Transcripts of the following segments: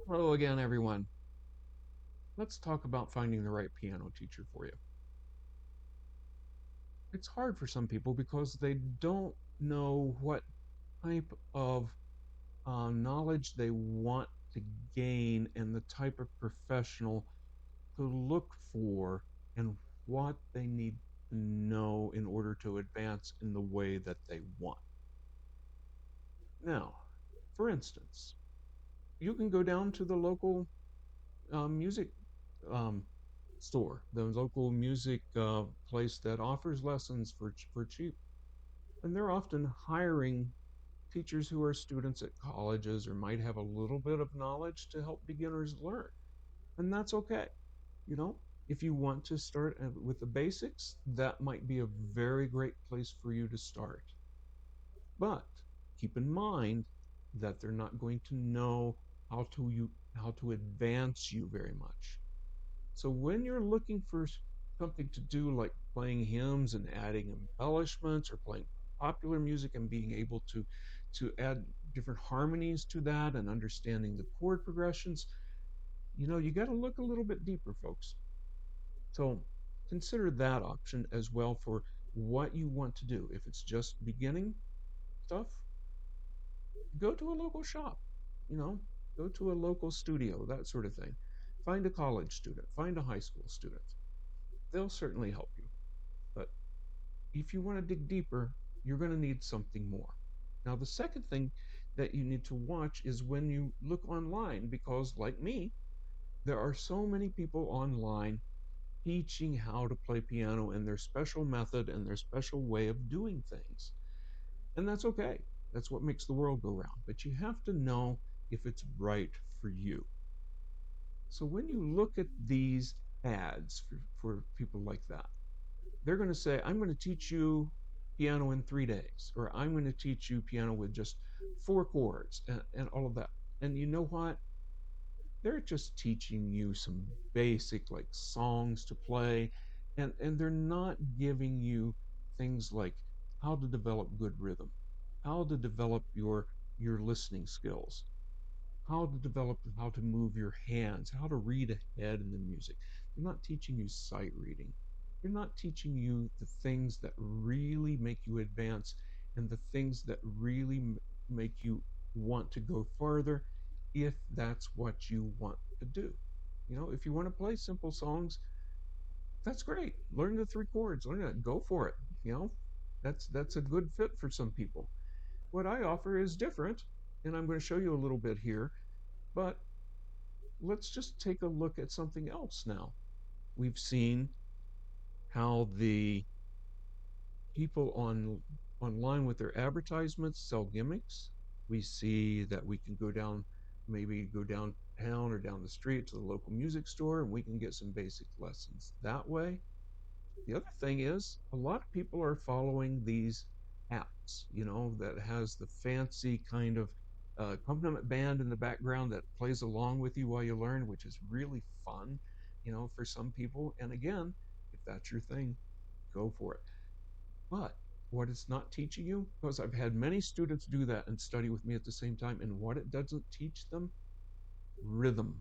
Hello again, everyone. Let's talk about finding the right piano teacher for you. It's hard for some people because they don't know what type of knowledge they want to gain and the type of professional to look for and what they need to know in order to advance in the way that they want. Now, for instance, you can go down to the local music um, store, the local music place that offers lessons for cheap, and they're often hiring teachers who are students at colleges or might have a little bit of knowledge to help beginners learn, and that's okay. You know, if you want to start with the basics, that might be a very great place for you to start. But keep in mind that they're not going to know how to advance you very much. So when you're looking for something to do like playing hymns and adding embellishments or playing popular music and being able to add different harmonies to that and understanding the chord progressions, you got to look a little bit deeper, folks. So consider that option as well for what you want to do. If it's just beginning stuff, go to a local shop, you know, go to a local studio, that sort of thing. Find a college student, find a high school student. They'll certainly help you. But if you want to dig deeper, you're going to need something more. Now, the second thing that you need to watch is when you look online, because like me, there are so many people online teaching how to play piano in their special method and their special way of doing things. And that's okay. That's what makes the world go round. But you have to know if it's right for you. So when you look at these ads for people like that, they're going to say, I'm going to teach you piano in 3 days, or I'm going to teach you piano with just four chords and all of that. And you know what? They're just teaching you some basic like songs to play, and they're not giving you things like how to develop good rhythm, how to develop your listening skills, how to move your hands, how to read ahead in the music. They're not teaching you sight reading. They're not teaching you the things that really make you advance and the things that really make you want to go farther if that's what you want to do. If you want to play simple songs, that's great. Learn the three chords, learn it, go for it. You know, that's a good fit for some people. What I offer is different, and I'm going to show you a little bit here, but let's just take a look at something else now. We've seen how the people online with their advertisements sell gimmicks. We see that we can maybe go downtown or down the street to the local music store and we can get some basic lessons that way. The other thing is a lot of people are following these apps, that has the fancy kind of accompaniment band in the background that plays along with you while you learn, which is really fun, for some people. And again, if that's your thing, go for it. But what it's not teaching you, because I've had many students do that and study with me at the same time, and what it doesn't teach them, rhythm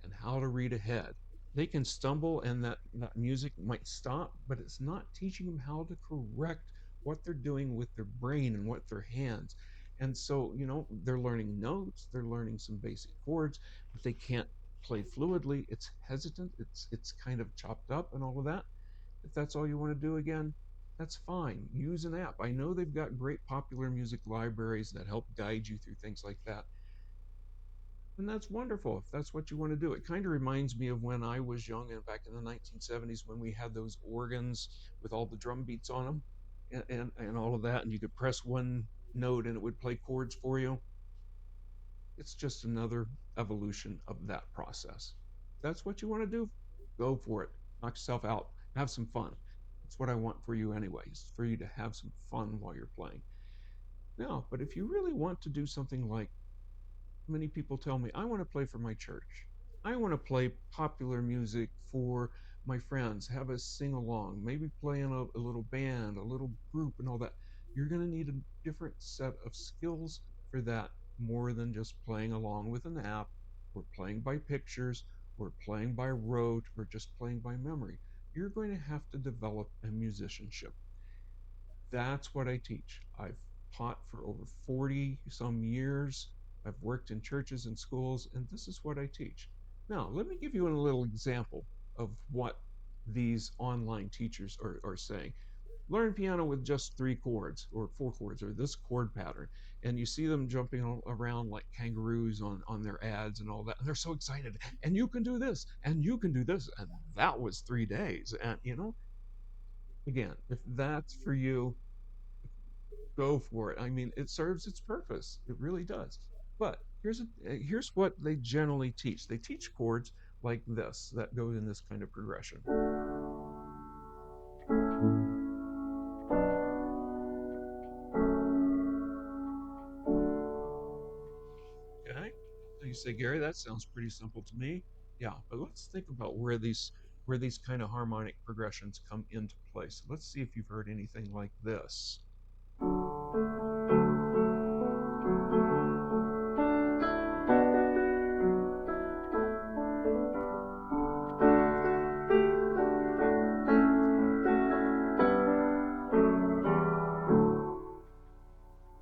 and how to read ahead. They can stumble and that music might stop, but it's not teaching them how to correct what they're doing with their brain and what their hands. And so, they're learning notes, they're learning some basic chords, but they can't play fluidly. It's hesitant, it's kind of chopped up and all of that. If that's all you want to do again, that's fine. Use an app. I know they've got great popular music libraries that help guide you through things like that. And that's wonderful if that's what you want to do. It kind of reminds me of when I was young and back in the 1970s when we had those organs with all the drum beats on them and all of that. And you could press one note and it would play chords for you. It's just another evolution of that process. If that's what you want to do, go for it. Knock yourself out. Have some fun. That's what I want for you, anyways, for you to have some fun while you're playing. Now, but if you really want to do something like many people tell me, I want to play for my church. I want to play popular music for my friends, have a sing along, maybe play in a little band, a little group, and all that. You're going to need a different set of skills for that more than just playing along with an app. or playing by pictures, or playing by rote, or just playing by memory. You're going to have to develop a musicianship. That's what I teach. I've taught for over 40 some years. I've worked in churches and schools, and this is what I teach. Now, let me give you a little example of what these online teachers are saying. Learn piano with just 3 chords or 4 chords or this chord pattern. And you see them jumping around like kangaroos on their ads and all that. And they're so excited. And you can do this, and you can do this. And that was 3 days. And, again, if that's for you, go for it. I mean, it serves its purpose. It really does. But here's what they generally teach. They teach chords like this that go in this kind of progression. Okay. So you say, Gary, that sounds pretty simple to me. Yeah, but let's think about where these kind of harmonic progressions come into place. Let's see if you've heard anything like this.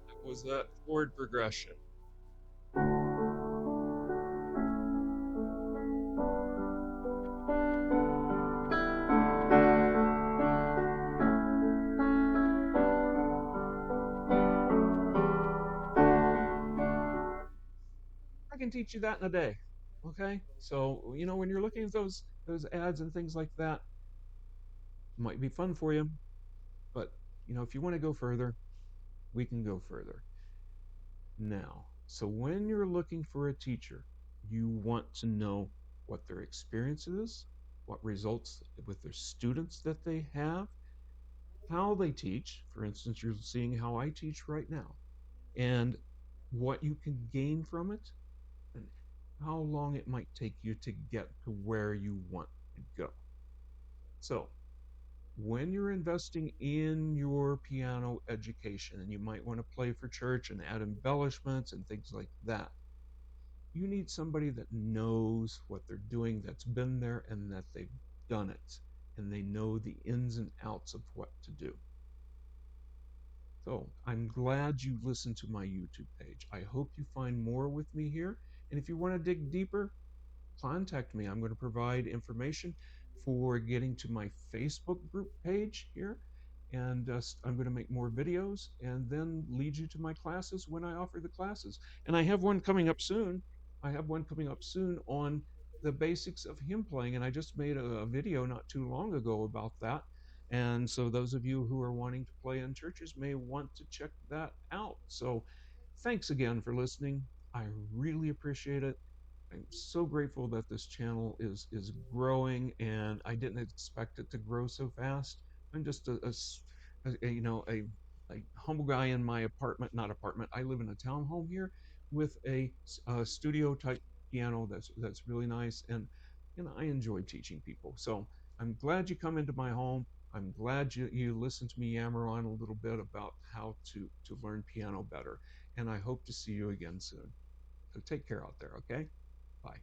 That was that chord progression. I can teach you that in a day. Okay? So, when you're looking at those ads and things like that, it might be fun for you, but if you want to go further, we can go further. Now, so when you're looking for a teacher, you want to know what their experience is, what results with their students that they have, how they teach. For instance, you're seeing how I teach right now, and what you can gain from it, and how long it might take you to get to where you want to go. So, when you're investing in your piano education, and you might want to play for church and add embellishments and things like that, you need somebody that knows what they're doing, that's been there, and that they've done it, and they know the ins and outs of what to do. So I'm glad you listened to my YouTube page. I hope you find more with me here. And if you want to dig deeper, contact me. I'm going to provide information for getting to my Facebook group page here. And I'm going to make more videos and then lead you to my classes when I offer the classes. And I have one coming up soon. I have one coming up soon on the basics of hymn playing. And I just made a video not too long ago about that. And so those of you who are wanting to play in churches may want to check that out. So thanks again for listening. I really appreciate it. I'm so grateful that this channel is growing, and I didn't expect it to grow so fast. I'm just a humble guy in my apartment, not apartment. I live in a townhome here with a studio type piano that's really nice, and I enjoy teaching people. So I'm glad you come into my home. I'm glad you listen to me yammer on a little bit about how to learn piano better, and I hope to see you again soon. So take care out there, okay? Bye.